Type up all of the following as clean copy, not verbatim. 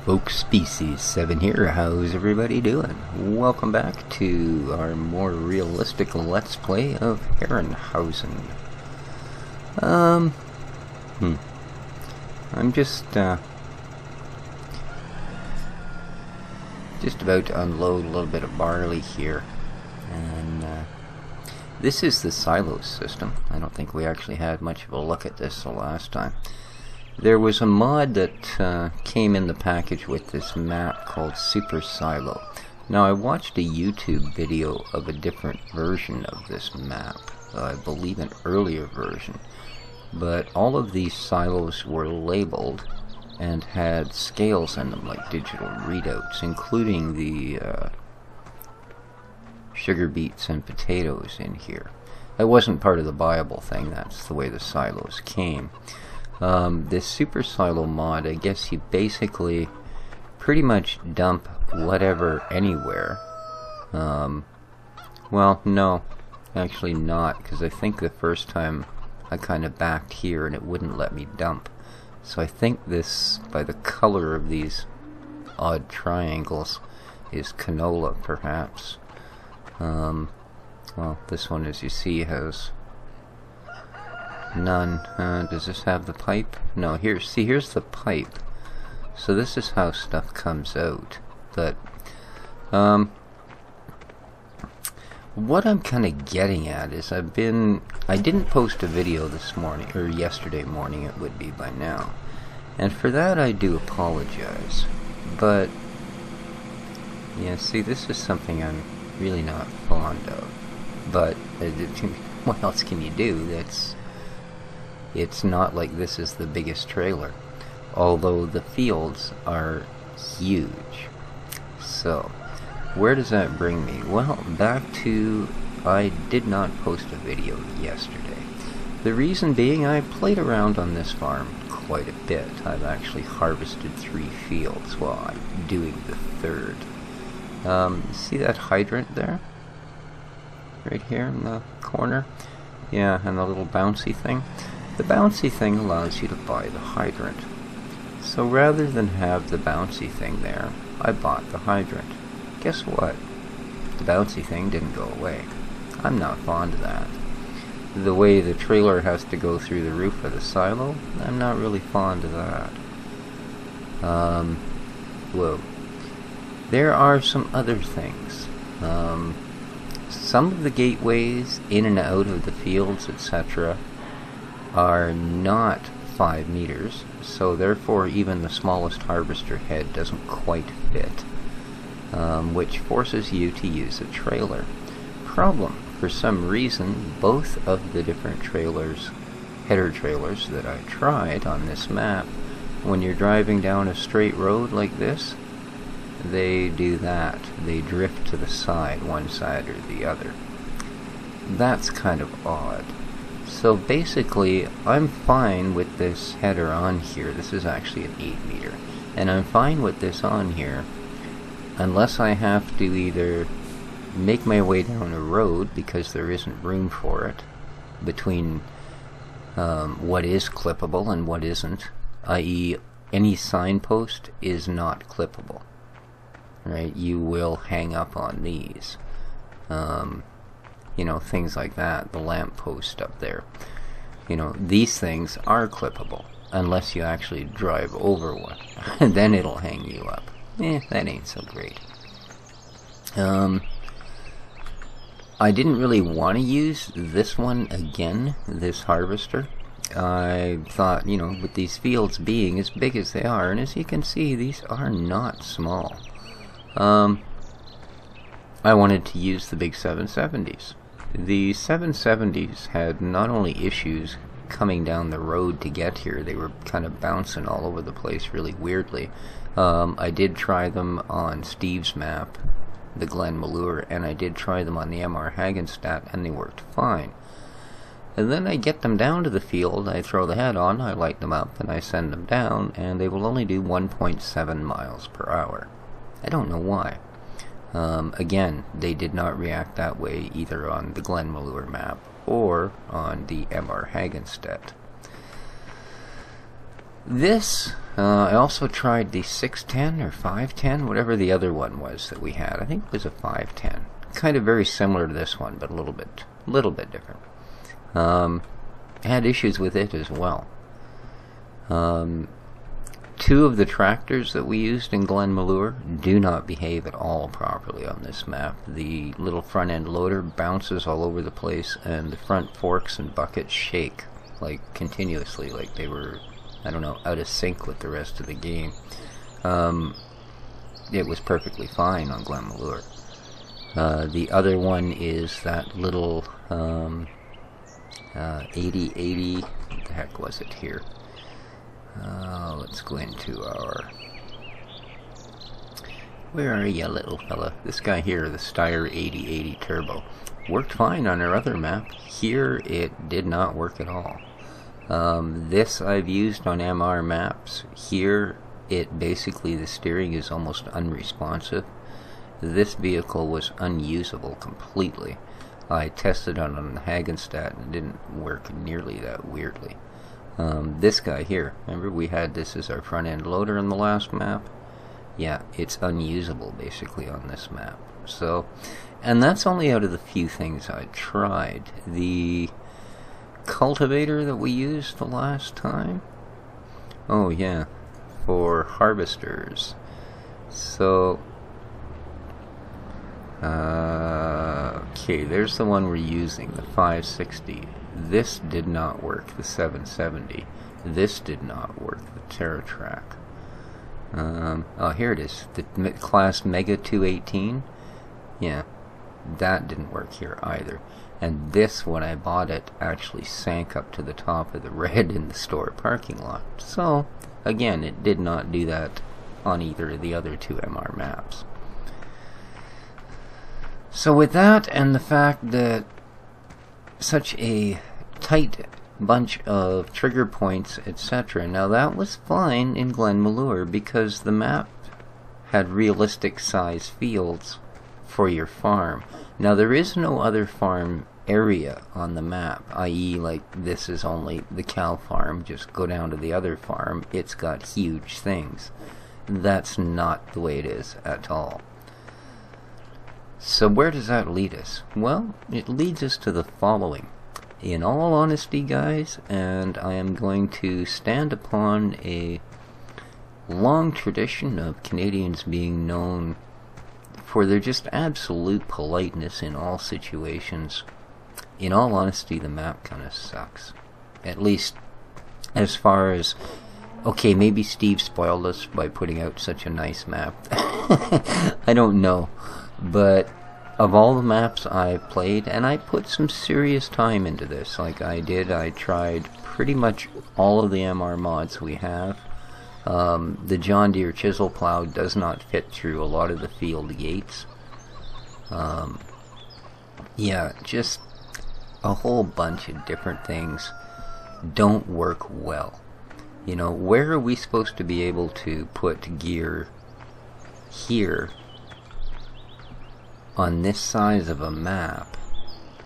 Folks, Species 7 here. How's everybody doing? Welcome back to our more realistic Let's Play of Herron Hausen. I'm just about to unload a little bit of barley here, and this is the silos system. I don't think we actually had much of a look at this the last time. There was a mod that came in the package with this map called Super Silo. Now, I watched a YouTube video of a different version of this map, I believe an earlier version, but all of these silos were labeled and had scales in them, like digital readouts, including the sugar beets and potatoes in here. That wasn't part of the buyable thing, that's the way the silos came. This Super Silo mod, I guess you basically pretty much dump whatever anywhere. Well, no, actually not, because I think the first time I kind of backed here and it wouldn't let me dump. So I think this, by the color of these odd triangles, is canola, perhaps. Well, this one, as you see, has none. Does this have the pipe? No, here's the pipe. So this is how stuff comes out. But what I'm kind of getting at is I didn't post a video this morning, or yesterday morning it would be by now, and for that I do apologize. But yeah, see, this is something I'm really not fond of. But what else can you do? It's not like this is the biggest trailer, although the fields are huge. So, where does that bring me? Well, back to, I did not post a video yesterday. The reason being, I played around on this farm quite a bit. I've actually harvested 3 fields while I'm doing the 3rd. See that hydrant there? Right here in the corner? Yeah, and the little bouncy thing? The bouncy thing allows you to buy the hydrant. So rather than have the bouncy thing there, I bought the hydrant. Guess what? The bouncy thing didn't go away. I'm not fond of that. The way the trailer has to go through the roof of the silo, I'm not really fond of that. Whoa. There are some other things. Some of the gateways in and out of the fields, etc., are not 5 meters, so therefore even the smallest harvester head doesn't quite fit, which forces you to use a trailer. Problem: for some reason, both of the different trailers, header trailers that I tried on this map, when you're driving down a straight road like this, they do that. They drift to the side, one side or the other. That's kind of odd. So basically, I'm fine with this header on here. This is actually an 8 meter. And I'm fine with this on here, unless I have to either make my way down a road, because there isn't room for it, between what is clippable and what isn't, i.e. any signpost is not clippable. Right? You will hang up on these. You know, things like that, the lamp post up there. You know, these things are clippable, unless you actually drive over one. And then it'll hang you up. That ain't so great. I didn't really want to use this one again, this harvester. I thought, you know, with these fields being as big as they are, and as you can see, these are not small. I wanted to use the big 770s. The 770s had not only issues coming down the road to get here, they were kind of bouncing all over the place really weirdly. I did try them on Steve's map, the Glen Malure, and I did try them on the MR Hagenstat, and they worked fine. And then I get them down to the field, I throw the head on, I light them up, and I send them down, and they will only do 1.7 miles per hour. I don't know why. Again, they did not react that way either on the Glen Malure map or on the MR Hagenstat. This, I also tried the 610 or 510, whatever the other one was that we had. I think it was a 510. Kind of very similar to this one, but a little bit different. Had issues with it as well. Two of the tractors that we used in Glenmalure do not behave at all properly on this map. The little front end loader bounces all over the place, and the front forks and buckets shake like continuously, like they were, I don't know, out of sync with the rest of the game. It was perfectly fine on Glenmalure. The other one is that little 8080, what the heck was it here? Let's go into our... Where are you, little fella? This guy here, the Steyr 8080 Turbo. Worked fine on our other map. Here, it did not work at all. This I've used on MR maps. Here, it basically, the steering is almost unresponsive. This vehicle was unusable completely. I tested it on the Hagenstat and it didn't work nearly that weirdly. This guy here, remember we had this as our front end loader in the last map? Yeah, it's unusable basically on this map. So, and that's only out of the few things I tried. The cultivator that we used the last time? Oh yeah, for harvesters. So, okay, there's the one we're using, the 560. This did not work, the 770. This did not work, the TerraTrack. Oh, here it is, the Class Mega 218. Yeah, that didn't work here either. And this, when I bought it, actually sank up to the top of the red in the store parking lot. So, again, it did not do that on either of the other two MR maps. So with that, and the fact that such a tight bunch of trigger points, etc. Now that was fine in Glenmalure because the map had realistic size fields for your farm. Now there is no other farm area on the map, i.e. like this is only the cow farm, just go down to the other farm, it's got huge things. That's not the way it is at all. So where does that lead us? Well, it leads us to the following. In all honesty, guys, and I am going to stand upon a long tradition of Canadians being known for their just absolute politeness in all situations. In all honesty, the map kind of sucks. At least as far as... Okay, maybe Steve spoiled us by putting out such a nice map. I don't know. But of all the maps I've played, and I put some serious time into this, like I did, I tried pretty much all of the MR mods we have. The John Deere chisel plow does not fit through a lot of the field gates. Yeah, just a whole bunch of different things don't work well. You know, where are we supposed to be able to put gear here on this size of a map?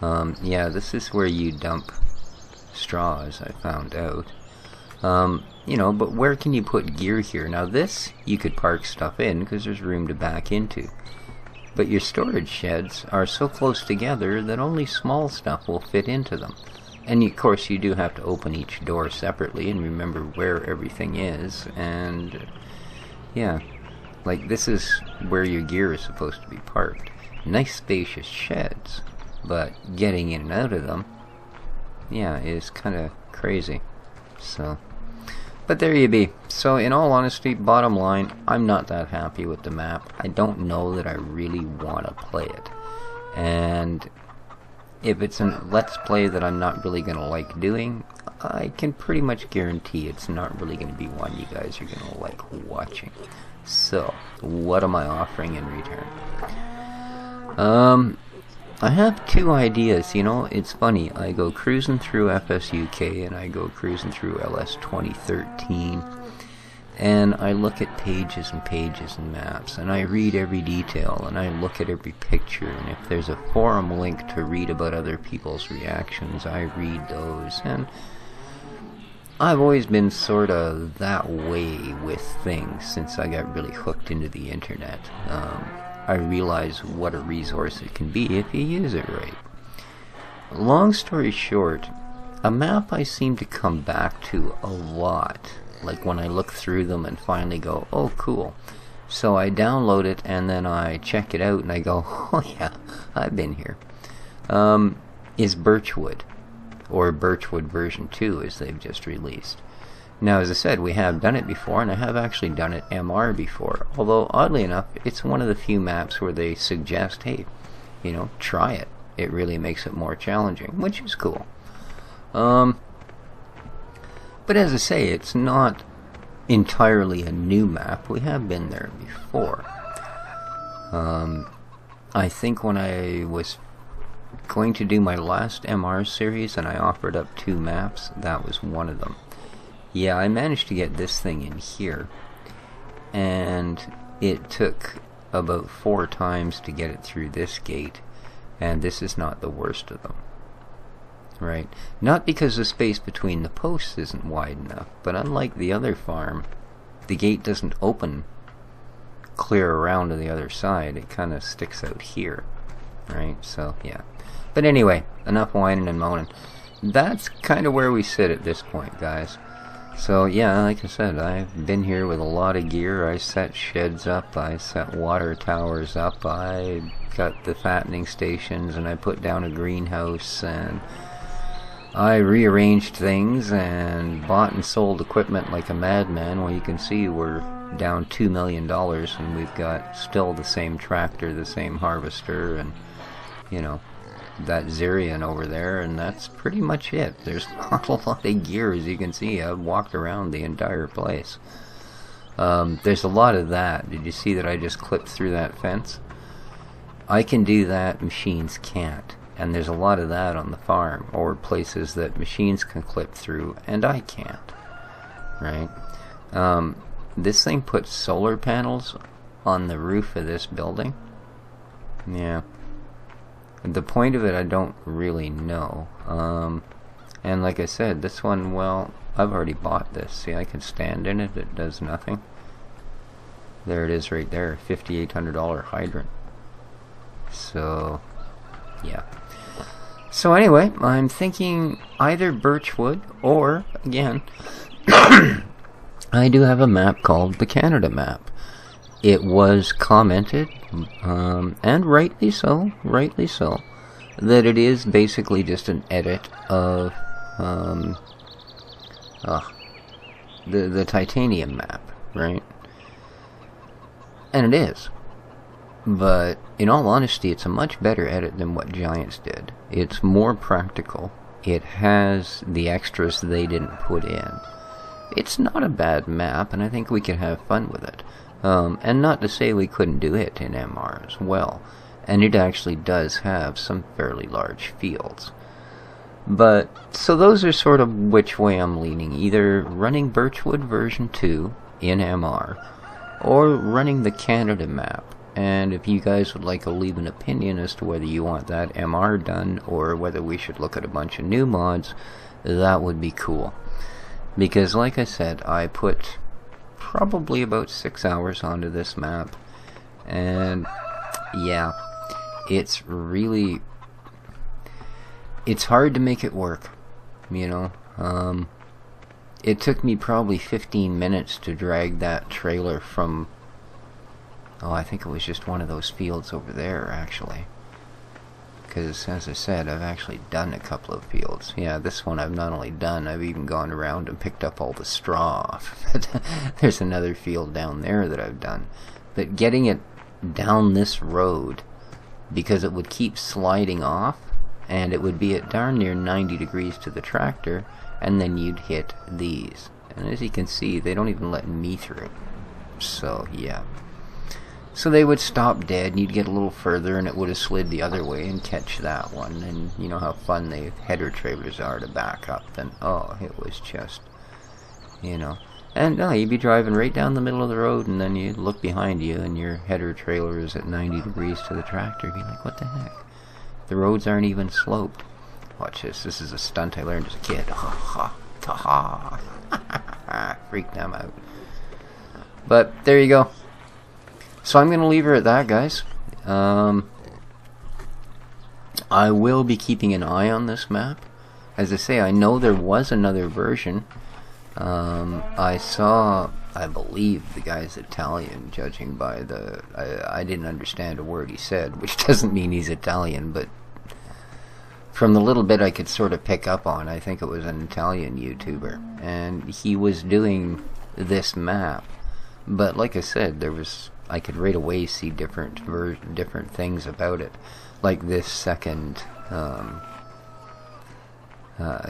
Yeah, this is where you dump straws, I found out. You know, but where can you put gear here? Now this, you could park stuff in because there's room to back into. But your storage sheds are so close together that only small stuff will fit into them. And of course you do have to open each door separately and remember where everything is. And yeah, like this is where your gear is supposed to be parked. Nice spacious sheds, but getting in and out of them, yeah, is kind of crazy. So, but there you be. So in all honesty, bottom line, I'm not that happy with the map. I don't know that I really want to play it. And if it's a let's play that I'm not really going to like doing, I can pretty much guarantee it's not really going to be one you guys are going to like watching. So, what am I offering in return? I have two ideas. You know, it's funny, I go cruising through FS UK and I go cruising through LS 2013 and I look at pages and pages and maps and I read every detail and I look at every picture, and if there's a forum link to read about other people's reactions, I read those, and I've always been sort of that way with things since I got really hooked into the internet. I realize what a resource it can be if you use it right. Long story short, a map I seem to come back to a lot, like when I look through them and finally go, oh cool. So I download it and then I check it out and I go, oh yeah, I've been here. Is Birchwood, or Birchwood version 2 as they've just released. Now, as I said, we have done it before, and I have actually done it MR before, although oddly enough it's one of the few maps where they suggest, hey, you know, try it. It really makes it more challenging, which is cool. But as I say, it's not entirely a new map. We have been there before. I think when I was going to do my last MR series and I offered up 2 maps, that was one of them. Yeah, I managed to get this thing in here, and it took about 4 times to get it through this gate, and this is not the worst of them. Right? Not because the space between the posts isn't wide enough, but unlike the other farm, the gate doesn't open clear around to the other side. It kind of sticks out here. Right? So, yeah. But anyway, enough whining and moaning. That's kind of where we sit at this point, guys. So, yeah, like I said, I've been here with a lot of gear. I set sheds up, I set water towers up, I got the fattening stations, and I put down a greenhouse, and I rearranged things and bought and sold equipment like a madman. Well, you can see we're down $2 million, and we've got still the same tractor, the same harvester, and, you know, that Zerion over there, and that's pretty much it. There's not a lot of gear, as you can see. I've walked around the entire place. There's a lot of that. Did you see that I just clipped through that fence? I can do that, machines can't. And there's a lot of that on the farm, or places that machines can clip through, and I can't. Right? This thing puts solar panels on the roof of this building. Yeah. The point of it I don't really know. And like I said, this one, well, I've already bought this. See, I can stand in it. It does nothing. There it is right there. $5,800 hydrant. So, yeah. So anyway, I'm thinking either Birchwood or, again, I do have a map called the Canada map. It was commented, and rightly so, that it is basically just an edit of the titanium map, right? And it is. But in all honesty, it's a much better edit than what Giants did. It's more practical. It has the extras they didn't put in. It's not a bad map, and I think we can have fun with it. And not to say we couldn't do it in MR as well. And it actually does have some fairly large fields. But, so those are sort of which way I'm leaning. Either running Birchwood version 2 in MR, or running the Canada map. And if you guys would like to leave an opinion as to whether you want that MR done, or whether we should look at a bunch of new mods, that would be cool. Because like I said, I put probably about 6 hours onto this map, and yeah, it's really, it's hard to make it work, you know. It took me probably 15 minutes to drag that trailer from, oh, I think it was just one of those fields over there, actually. Because, as I said, I've actually done a couple of fields. Yeah, this one I've not only done, I've even gone around and picked up all the straw off. There's another field down there that I've done. But getting it down this road, because it would keep sliding off, and it would be at darn near 90 degrees to the tractor, and then you'd hit these. And as you can see, they don't even let me through. So, yeah. So they would stop dead, and you'd get a little further, and it would have slid the other way and catch that one. And you know how fun the header trailers are to back up. And oh, it was just, you know. And no, you'd be driving right down the middle of the road, and then you'd look behind you, and your header trailer is at 90 degrees to the tractor. You'd be like, what the heck? The roads aren't even sloped. Watch this. This is a stunt I learned as a kid. Ha ha ha ha. Freak them out. But there you go. So I'm going to leave her at that, guys. I will be keeping an eye on this map. As I say, I know there was another version. I saw, I believe the guy's Italian, judging by the... I didn't understand a word he said, which doesn't mean he's Italian, but from the little bit I could sort of pick up on, I think it was an Italian YouTuber, and he was doing this map. But like I said, I could right away see different things about it, like this second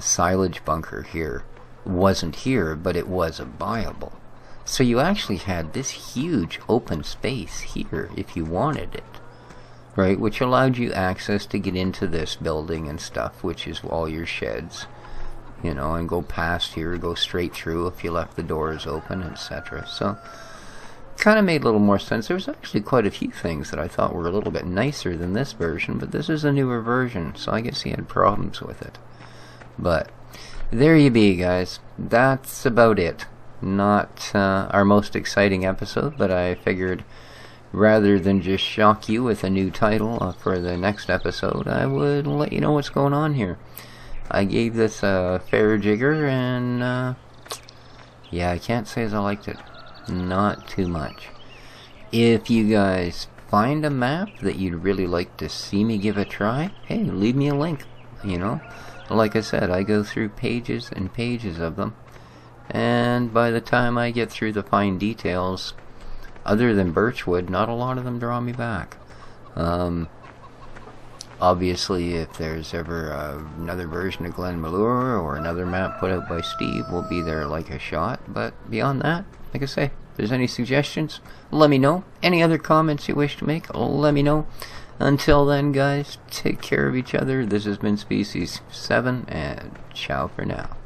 silage bunker here wasn't here, but it was viable. So you actually had this huge open space here if you wanted it, right? Which allowed you access to get into this building and stuff, which is all your sheds, you know, and go past here, go straight through if you left the doors open, etc. So kind of made a little more sense. There was actually quite a few things that I thought were a little bit nicer than this version, but this is a newer version, so I guess he had problems with it. But there you be, guys. That's about it. Not our most exciting episode, but I figured rather than just shock you with a new title for the next episode, I would let you know what's going on here. I gave this a fair jigger, and yeah, I can't say as I liked it. Not too much. If you guys find a map that you'd really like to see me give a try, hey, leave me a link, you know. Like I said, I go through pages and pages of them, and by the time I get through the fine details, other than Birchwood, not a lot of them draw me back. Obviously, if there's ever another version of Glen Malure or another map put out by Steve, we'll be there like a shot. But beyond that, like I say, if there's any suggestions, let me know. Any other comments you wish to make, let me know. Until then, guys, take care of each other. This has been Species 7, and ciao for now.